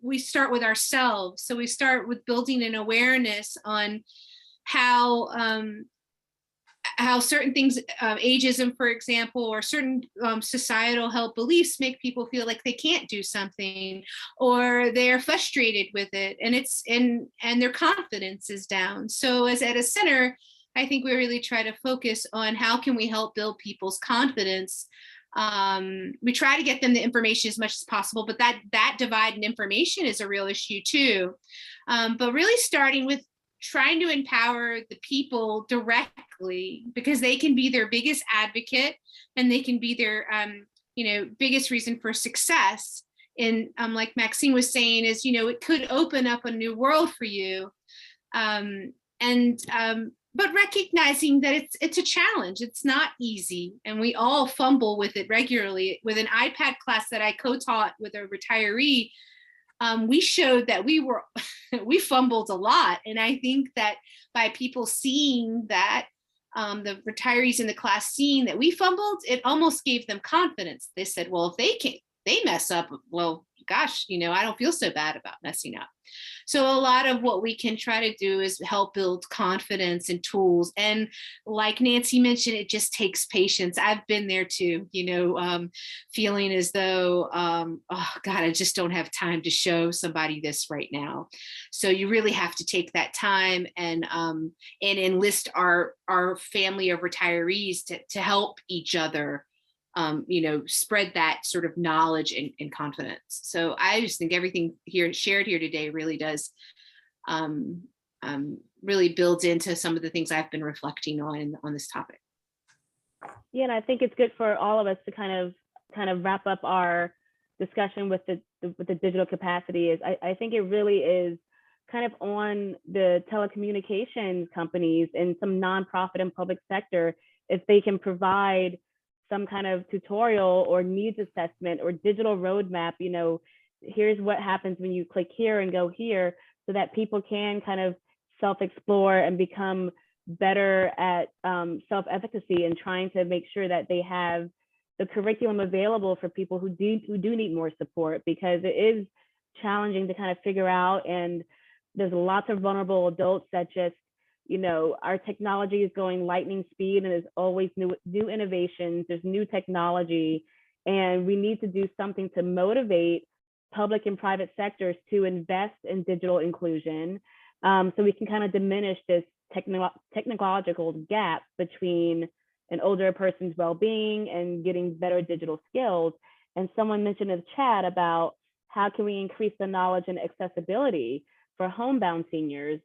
we start with ourselves. So we start with building an awareness on how certain things, ageism, for example, or certain societal held beliefs make people feel like they can't do something, or they're frustrated with it, and their confidence is down. So as at a center, I think we really try to focus on how can we help build people's confidence We try to get them the information as much as possible, but that divide in information is a real issue too. But really starting with trying to empower the people directly, because they can be their biggest advocate and they can be their biggest reason for success. And like Maxine was saying, is it could open up a new world for you. But recognizing that it's a challenge, it's not easy, and we all fumble with it regularly. With an iPad class that I co-taught with a retiree, we showed that we fumbled a lot. And I think that by people seeing that, the retirees in the class seeing that we fumbled, it almost gave them confidence. They said, well, if they mess up, well, gosh, I don't feel so bad about messing up. So a lot of what we can try to do is help build confidence and tools. And like Nancy mentioned, it just takes patience. I've been there too, feeling as though, oh God, I just don't have time to show somebody this right now. So you really have to take that time and enlist our family of retirees to help each other spread that sort of knowledge and confidence. So I just think everything shared here today really does really builds into some of the things I've been reflecting on this topic. Yeah, and I think it's good for all of us to kind of wrap up our discussion with the digital capacity. I think it really is kind of on the telecommunications companies and some nonprofit and public sector, if they can provide some kind of tutorial or needs assessment or digital roadmap, here's what happens when you click here and go here, so that people can kind of self-explore and become better at self-efficacy and trying to make sure that they have the curriculum available for people who do need more support, because it is challenging to kind of figure out. And there's lots of vulnerable adults that just, our technology is going lightning speed, and there's always new innovations, there's new technology, and we need to do something to motivate public and private sectors to invest in digital inclusion, so we can kind of diminish this technological gap between an older person's well-being and getting better digital skills. And someone mentioned in the chat about how can we increase the knowledge and accessibility for homebound seniors.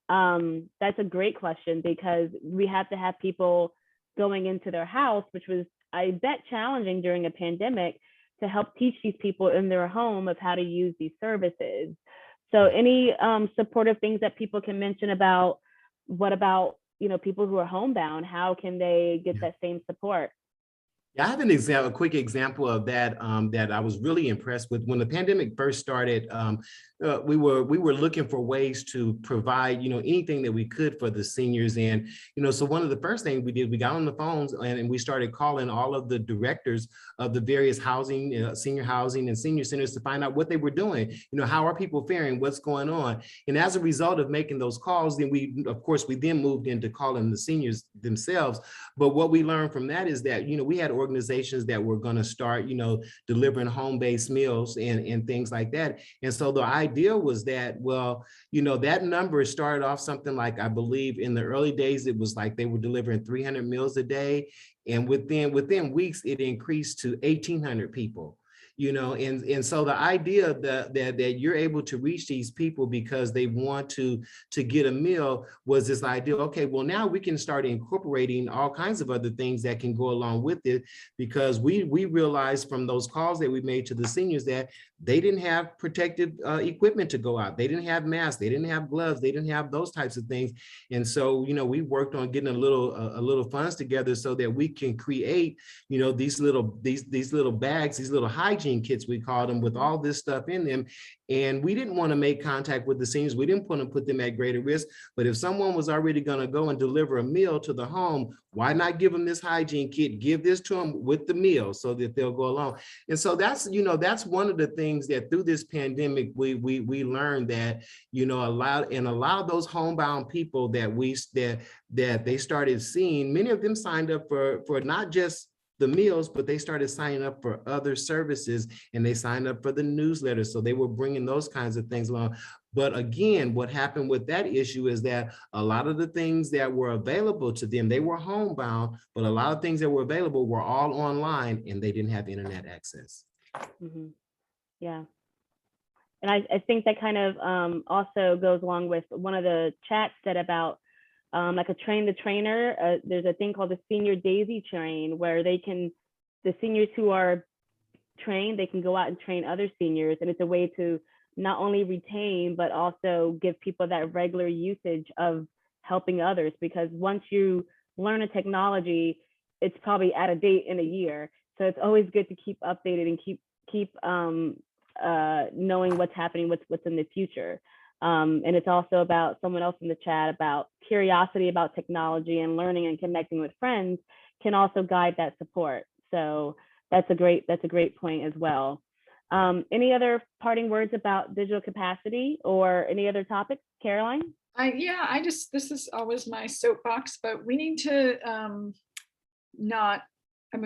That's a great question, because we have to have people going into their house, which was, I bet, challenging during a pandemic, to help teach these people in their home of how to use these services. So any supportive things that people can mention about, what about, people who are homebound, how can they get that same support? Yeah, I have a quick example of that that I was really impressed with. When the pandemic first started, we were looking for ways to provide, anything that we could for the seniors. And, so one of the first things we did, we got on the phones and we started calling all of the directors of the various housing, senior housing and senior centers to find out what they were doing. How are people faring? What's going on? And as a result of making those calls, then we then moved into calling the seniors themselves. But what we learned from that is that, we had organizations that were going to start, delivering home-based meals and things like that. And so the idea was that, well, that number started off something like, I believe in the early days, it was like they were delivering 300 meals a day. And within weeks, it increased to 1,800 people. And so the idea that you're able to reach these people because they want to get a meal was this idea, okay, well, now we can start incorporating all kinds of other things that can go along with it, because we realized from those calls that we made to the seniors that they didn't have protective equipment to go out. They didn't have masks, they didn't have gloves, they didn't have those types of things. And so, we worked on getting a little funds together so that we can create, these little bags, these little hygiene kits, we call them, with all this stuff in them. And we didn't want to make contact with the seniors. We didn't want to put them at greater risk. But if someone was already going to go and deliver a meal to the home, why not give them this hygiene kit, give this to them with the meal so that they'll go along. And so that's one of the things that through this pandemic, we learned that, a lot of those homebound people that they started seeing, many of them signed up for not just the meals, but they started signing up for other services and they signed up for the newsletter. So they were bringing those kinds of things along. But again, what happened with that issue is that a lot of the things that were available to them, they were homebound, but a lot of things that were available were all online and they didn't have internet access. Mm-hmm. Yeah. And I think that kind of also goes along with one of the chats said about like a train the trainer. There's a thing called the Senior Daisy Train where the seniors who are trained, they can go out and train other seniors. And it's a way to not only retain, but also give people that regular usage of helping others. Because once you learn a technology, it's probably out of date in a year. So it's always good to keep updated and keep knowing what's happening, what's in the future. And it's also about someone else in the chat about curiosity about technology and learning and connecting with friends can also guide that support. So that's a great point as well. Any other parting words about digital capacity or any other topics, Caroline? This is always my soapbox, but we need to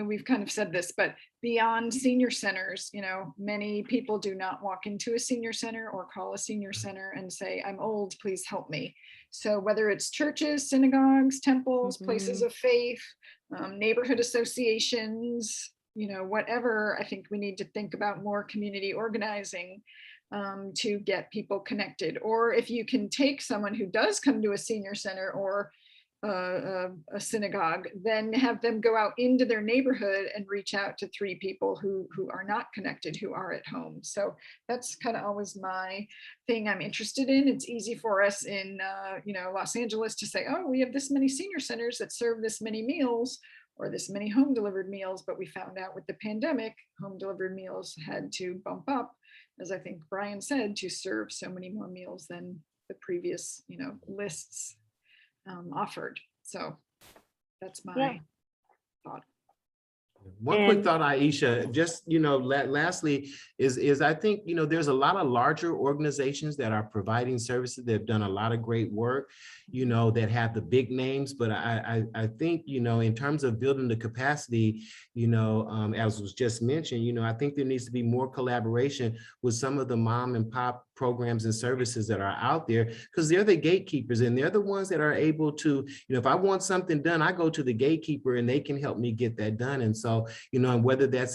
we've kind of said this, but beyond senior centers, many people do not walk into a senior center or call a senior center and say, I'm old, please help me. So whether it's churches, synagogues, temples, places of faith, neighborhood associations, whatever, I think we need to think about more community organizing to get people connected. Or if you can take someone who does come to a senior center or a synagogue, then have them go out into their neighborhood and reach out to 3 people who are not connected, who are at home. So that's kind of always my thing I'm interested in. It's easy for us in Los Angeles to say, oh, we have this many senior centers that serve this many meals or this many home delivered meals, but we found out with the pandemic, home delivered meals had to bump up, as I think Brian said, to serve so many more meals than the previous lists offered. So that's my thought. One quick thought, Aisha, just, lastly is I think, there's a lot of larger organizations that are providing services that have done a lot of great work, that have the big names. But I think, in terms of building the capacity, as was just mentioned, I think there needs to be more collaboration with some of the mom and pop programs and services that are out there, because they're the gatekeepers and they're the ones that are able to, if I want something done, I go to the gatekeeper and they can help me get that done. And so, and whether that's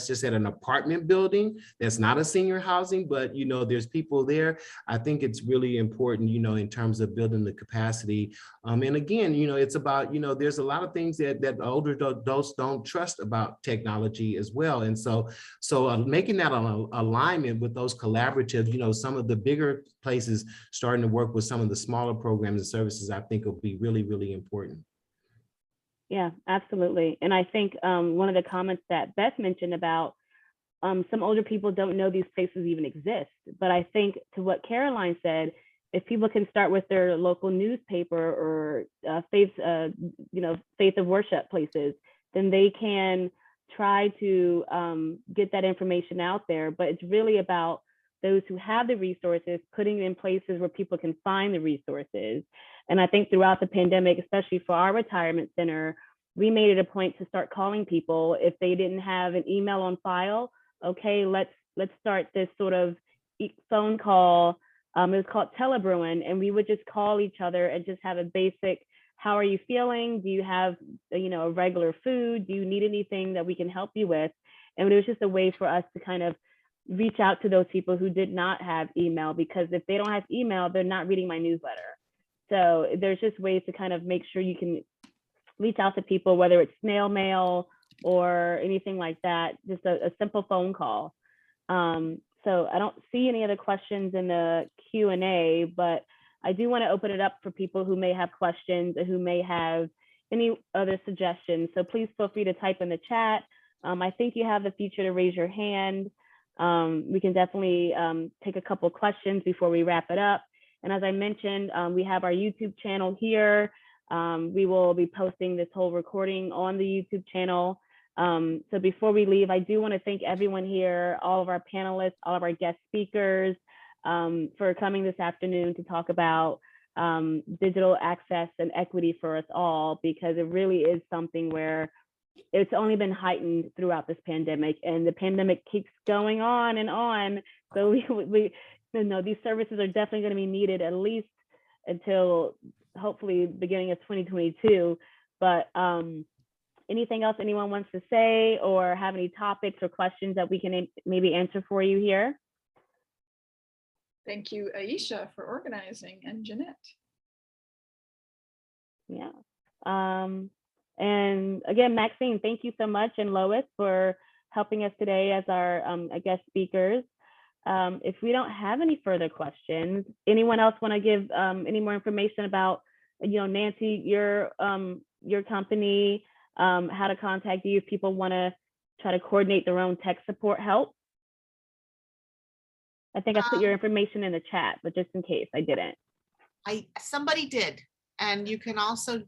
just at an apartment building, that's not a senior housing, but, there's people there. I think it's really important, in terms of building the capacity. And again, it's about, there's a lot of things that older adults don't trust about technology as well. And so making that an alignment with those collaborative, some of the bigger places starting to work with some of the smaller programs and services, I think will be really, really important. Yeah, absolutely. And I think one of the comments that Beth mentioned about some older people don't know these places even exist. But I think to what Caroline said, if people can start with their local newspaper or faith of worship places, then they can try to get that information out there. But it's really about those who have the resources, putting it in places where people can find the resources. And I think throughout the pandemic, especially for our retirement center, we made it a point to start calling people if they didn't have an email on file. Okay, let's start this sort of phone call. It was called TeleBruin, and we would just call each other and just have a basic, how are you feeling? Do you have, a regular food? Do you need anything that we can help you with? And it was just a way for us to kind of reach out to those people who did not have email, because if they don't have email, they're not reading my newsletter. So there's just ways to kind of make sure you can reach out to people, whether it's snail mail or anything like that, just a simple phone call. So I don't see any other questions in the Q&A, but I do want to open it up for people who may have questions or who may have any other suggestions. So please feel free to type in the chat. I think you have the feature to raise your hand. We can definitely take a couple of questions before we wrap it up. And as I mentioned, we have our YouTube channel here. We will be posting this whole recording on the YouTube channel. So before we leave, I do want to thank everyone here, all of our panelists, all of our guest speakers, for coming this afternoon to talk about digital access and equity for us all, because it really is something where it's only been heightened throughout this pandemic, and the pandemic keeps going on and on. So we these services are definitely going to be needed at least until hopefully beginning of 2022. But anything else anyone wants to say, or have any topics or questions that we can maybe answer for you here? Thank you, Aisha, for organizing, and Jeanette. Yeah. And again, Maxine, thank you so much, and Lois for helping us today as our guest speakers. If we don't have any further questions, anyone else want to give any more information about, Nancy, your company, how to contact you if people want to try to coordinate their own tech support help? I think I put your information in the chat, but just in case I didn't. Somebody did, and you can also,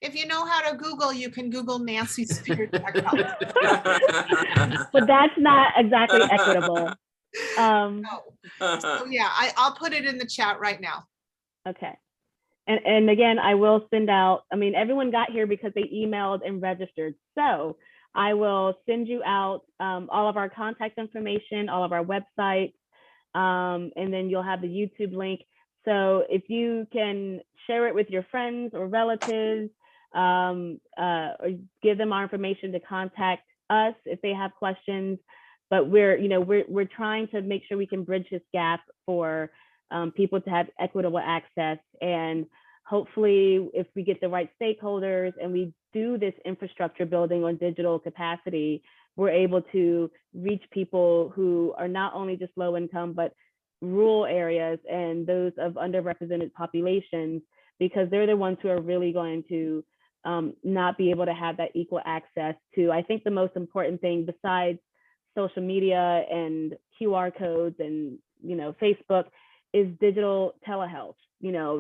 if you know how to Google, you can Google Nancy Spear Tech Help. But that's not exactly equitable. So yeah, I'll put it in the chat right now. Okay. And again, I will send out, everyone got here because they emailed and registered. So I will send you out all of our contact information, all of our websites, and then you'll have the YouTube link. So if you can share it with your friends or relatives, or give them our information to contact us if they have questions. But we're trying to make sure we can bridge this gap for people to have equitable access. And hopefully, if we get the right stakeholders and we do this infrastructure building on digital capacity, we're able to reach people who are not only just low income, but rural areas and those of underrepresented populations, because they're the ones who are really going to not be able to have that equal access to, I think, the most important thing besides social media and QR codes and Facebook is digital telehealth.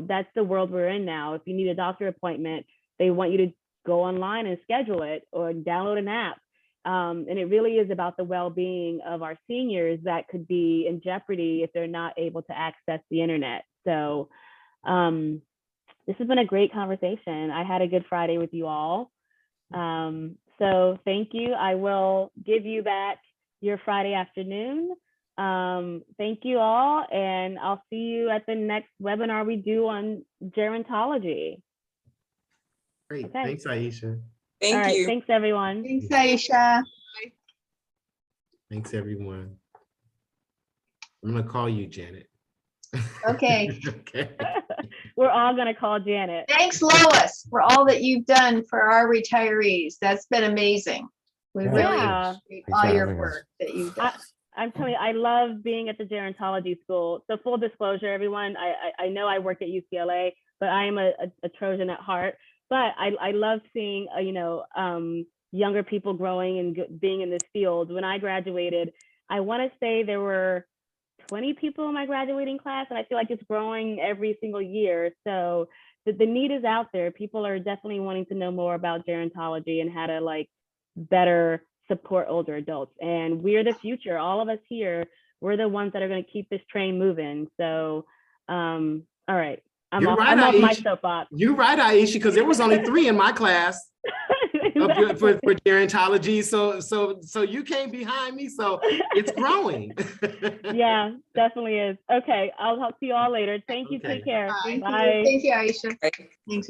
That's the world we're in now. If you need a doctor appointment, they want you to go online and schedule it or download an app. And it really is about the well-being of our seniors that could be in jeopardy if they're not able to access the internet. So this has been a great conversation. I had a good Friday with you all. So thank you. I will give you back your Friday afternoon. Thank you all, and I'll see you at the next webinar we do on gerontology. Great, Okay. Thanks, Aisha. Thank you. Thanks, everyone. Thanks, Aisha. Thanks, everyone. I'm gonna call you, Janet. Okay. Okay. We're all gonna call Janet. Thanks, Lois, for all that you've done for our retirees. That's been amazing. We really Yeah. appreciate Thanks all for your having us. work that you've done. I'm telling you, I love being at the gerontology school. So full disclosure, everyone, I know I work at UCLA, but I am a Trojan at heart. But I love seeing, younger people growing and being in this field. When I graduated, I want to say there were 20 people in my graduating class, and I feel like it's growing every single year. So the need is out there. People are definitely wanting to know more about gerontology and how to better support older adults. And we're the future. All of us here, we're the ones that are going to keep this train moving. So, all right. I'm off my soapbox. You're right, Aisha, because there was only 3 in my class for gerontology. So you came behind me. So it's growing. Yeah, definitely is. Okay, I'll talk to you all later. Thank you. Okay. Take care. Bye. Bye. Thank you, Aisha. Right. Thanks.